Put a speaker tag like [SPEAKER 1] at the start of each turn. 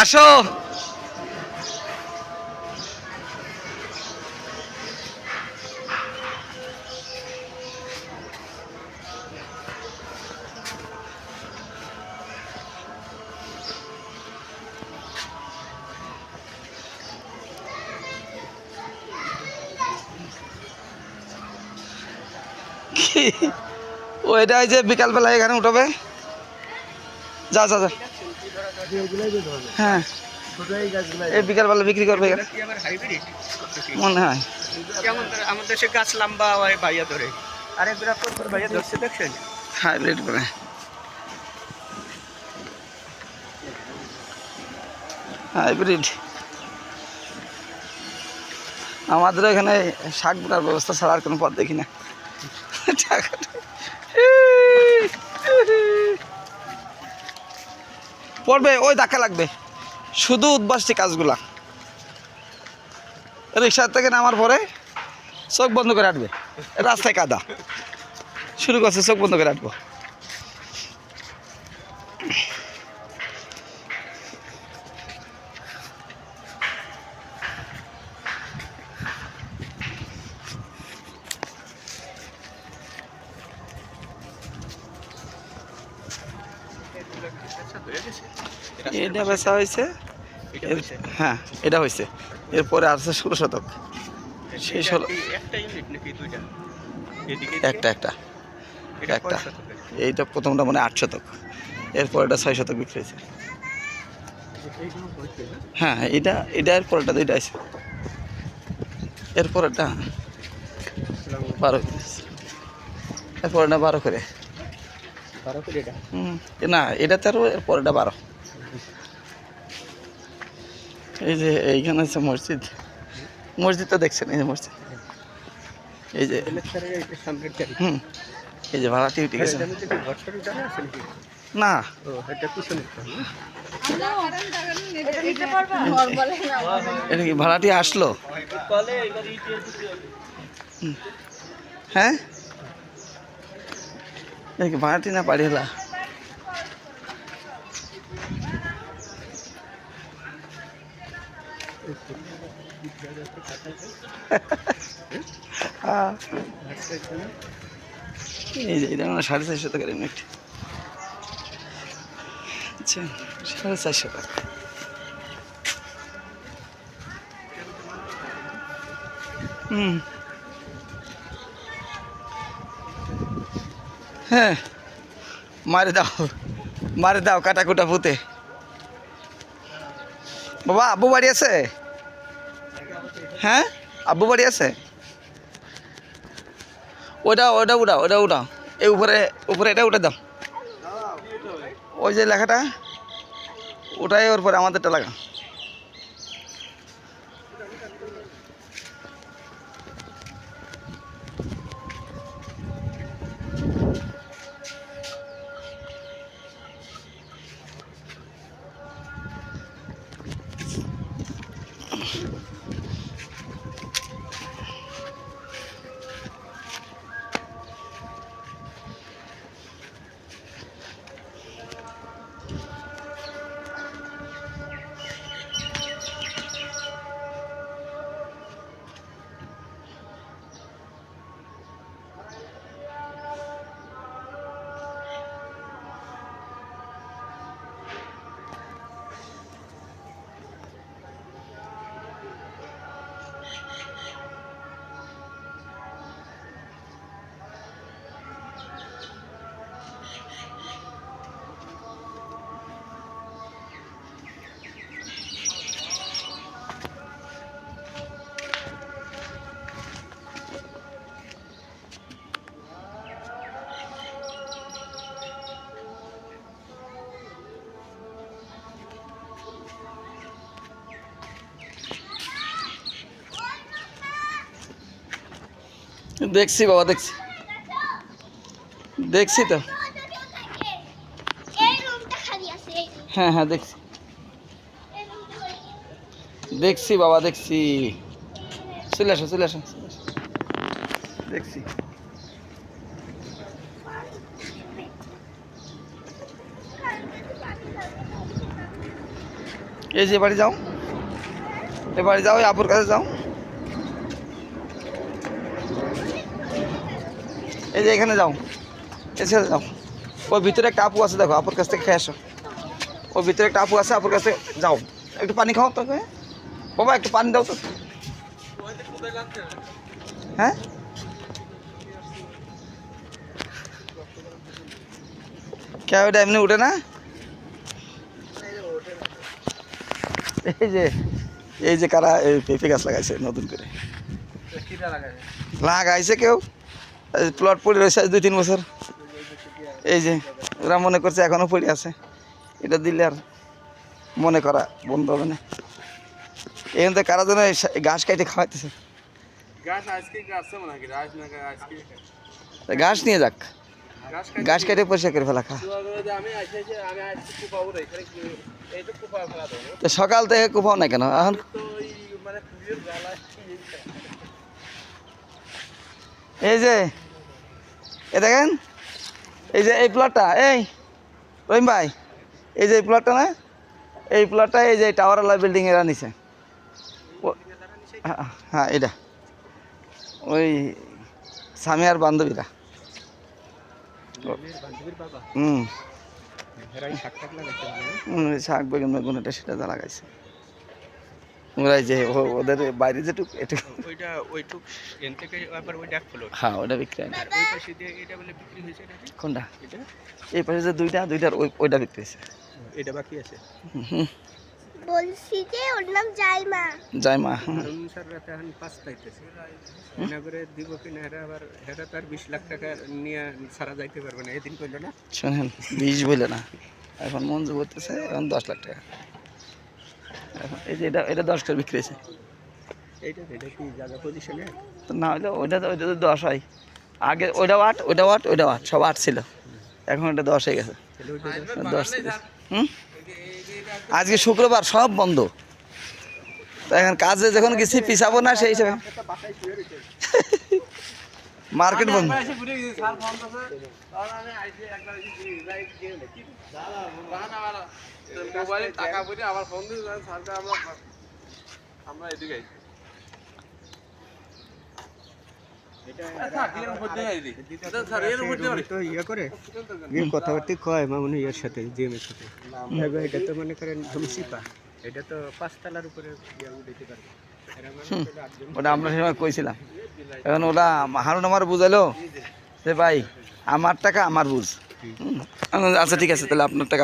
[SPEAKER 1] আসো ও এটা ওই যে বিকালবেলা এখানে উঠবে যা যা যা হ্যাঁ এই বিকালবেলা বিক্রি করবে এখানে মনে হয়
[SPEAKER 2] আমাদের দেশে গাছ লম্বা হয় ভাইয়া ধরে আরে বিরাট ভাইয়া ধরছে দেখছেন
[SPEAKER 1] হাইব্রিড করে হাইব্রিড আমাদের এখানে শাক বোনার ব্যবস্থা ছাড়া আর কোনো পথ দেখি না পড়বে ওই ধাক্কা লাগবে শুধু উদ্বাসী কাজগুলা রিক্সার থেকে নামার পরে চোখ বন্ধ করে আটবে রাস্তায় কাদা শুরু করছে চোখ বন্ধ করে আটবো এটা বেচা হয়েছে হ্যাঁ এটা হয়েছে এরপরে আসছে 16 শতক সেই 16 একটা একটা একটা এইটা প্রথমটা মানে 8 শতক এরপর এটা 6 শতক বিক্রি হয়েছে হ্যাঁ এটা এরপরটা দুইটা আছে এরপরটা 12 এরপরটা 12 করে না এটা 13 এরপরটা 12 এই যে এইখানে আছে মসজিদ মসজিদটা দেখছেন এই যে মসজিদ এই যে এই যে ভাড়াটি উঠে গেছে না এটা কি ভাড়াটি আসলো হ্যাঁ এটা কি ভাড়াটি না পাড়িয়েলা এই যে এটা 450 টাকার ইউনিট আচ্ছা 450 টাকা হ্যাঁ মারে দাও কাটা কুটা পুঁতে বাবা আব্বু বাড়ি আছে হ্যাঁ আব্বু বাড়ি আছে ওটা উঠাও এই উপরে এটা উঠে দাও ওই যে লেখাটা ওটাই ওর পরে আমাদেরটা লাগা দেখছি বাবা দেখছি তো হ্যাঁ দেখছি বাবা দেখছি চলে আসো দেখছি এই যে বাড়ি যাও, এ বাড়ি যাও, এই আপুর কাছে যাও। এই যে এখানে যাও, এসে যাও। ওই ভিতরে একটা আপু আছে, দেখো আপুর কাছ থেকে খেয়ে আসো। ওই ভিতরে একটা আপু আছে, আপুর কাছে যাও। একটু পানি খাও তো বাবা, একটু পানি দাও তো। হ্যাঁ, কে ওইটা এমনি উঠে না? এই যে কারা এই পেঁপে গাছ লাগাইছে নতুন করে, লাগাইছে কেউ, প্লট পড়ে রয়েছে আজ 2-3 বছর। এই যে ওরা মনে করছে এখনো পড়ে আছে, এটা দিলে আর মনে করা বন্ধ হবে না। এখান থেকে কারা যেন ঘাস কাটে খাওয়াইতেছে। ঘাস নিয়ে যাক, ঘাস কেটে পরিষ্কার করে ফেলা খা। তো সকাল থেকে কুপাও না কেন এখন? এই যে এ দেখেন, এই যে এই প্লটটা, এই রহিম ভাই, এই যে এই প্লটটা না, এই প্লটটা এই যে টাওয়ারওয়ালা বিল্ডিং এরা নিছে। হ্যাঁ, এটা ওই সামিয়ার বান্ধবীরা। শাক বেগুন বেগুন এটা সেটা যা লাগাইছে ওরাই, যে ওদের বাইরে যেটুক এটুক হ্যাঁ ওটা বিক্রি হয় না। কোনটা? এই পাশে যে দুইটার ওইটা বিক্রি হয়েছে।
[SPEAKER 2] এটা বাকি আছে।
[SPEAKER 3] বলছি যে ওর নাম জাইমা।
[SPEAKER 1] জাইমা
[SPEAKER 2] স্যার রাতে এখন 5 পাইতেছে না করে দিব কিনা, আবার হেরা তার 20 লাখ টাকা নিয়ে সারা যাইতে পারবে না, এদিন কইলো না।
[SPEAKER 1] শোনেন, 20 বলে না, এখন মঞ্জু করতেছে এখন 10 লাখ টাকা। এখন এই যে এটা 10 করে বিক্রি হয়েছে।
[SPEAKER 2] এটা কি জায়গা পজিশনে?
[SPEAKER 1] তো না হলে ওইটা তো 10 হয়। আগে ওইটা 8, ওইটা 8 সব 8 ছিল, এখন এটা 10 হয়ে গেছে। 10 আজকে শুক্রবার সব বন্ধ, তো এখন কাজে যখন গেছি পিছাবো না সেই হিসাবে মার্কেট বন্ধ।
[SPEAKER 2] কথাবার্তি কয় মামুনি এর সাথে, জিএমের সাথে। এটা তো মনে করেন ধুমসিপা, এটা তো 5 তলার উপরে দিতে পারবে।
[SPEAKER 1] ওটা আমরা সময় কইছিলাম, এখন ওটা হারুন আমার বুঝাইলো যে ভাই আমার টাকা আমার বুঝ। আচ্ছা ঠিক আছে, তাহলে আপনার টাকা